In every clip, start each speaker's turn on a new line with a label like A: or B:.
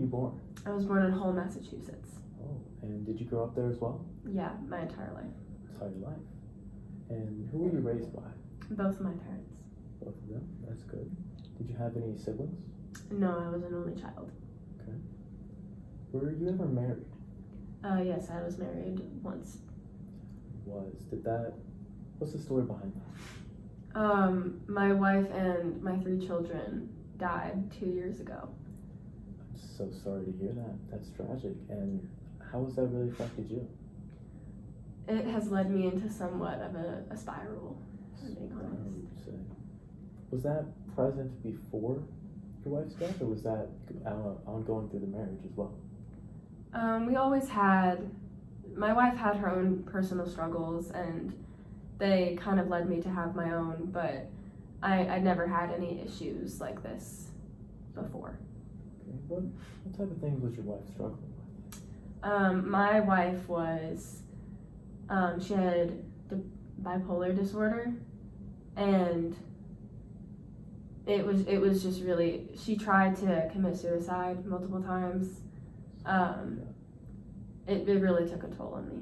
A: you born?
B: I was born in Hull, Massachusetts.
A: Oh, and did you grow up there as well?
B: Yeah, my entire life.
A: Entire life. And who were you raised by?
B: Both of my parents.
A: Both of them? That's good. Did you have any siblings?
B: No, I was an only child.
A: Okay. Were you ever married?
B: Yes, I was married once.
A: What's the story behind that?
B: My wife and my 3 children died 2 years ago.
A: I'm so sorry to hear that. That's tragic. And how has that really affected you?
B: It has led me into somewhat of a spiral, if I'm being honest.
A: Was that present before your wife's death, or was that ongoing through the marriage as well?
B: My wife had her own personal struggles, and they kind of led me to have my own, but I never had any issues like this before.
A: Okay. What type of things was your wife struggling with?
B: My wife was, she had bipolar disorder, and it was just really, she tried to commit suicide multiple times. It really took a toll on me.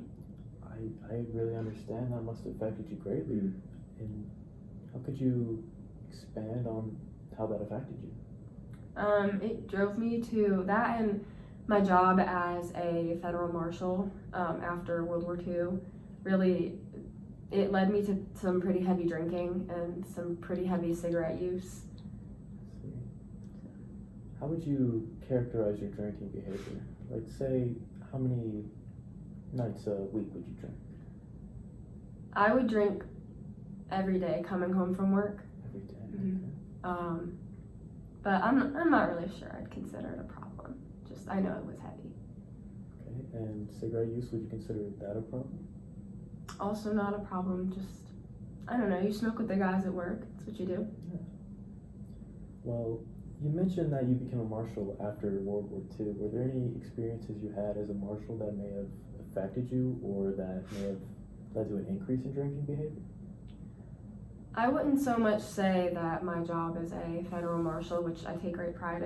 A: I really understand that must have affected you greatly. And how could you expand on how that affected you?
B: It drove me to that, and my job as a federal marshal after World War II. Really, it led me to some pretty heavy drinking and some pretty heavy cigarette use.
A: Let's see. How would you characterize your drinking behavior? Like, say, how many nights a week would you drink?
B: I would drink every day coming home from work.
A: Every day.
B: Mm-hmm.
A: Okay.
B: But I'm not really sure I'd consider it a problem. Just I know it was heavy.
A: Okay. And cigarette use, would you consider that a problem?
B: Also not a problem. Just I don't know. You smoke with the guys at work. That's what you do.
A: Yeah. Well, you mentioned that you became a marshal after World War II. Were there any experiences you had as a marshal that may have affected you, or that may have led to an increase in drinking behavior?
B: I wouldn't so much say that my job as a federal marshal, which I take great pride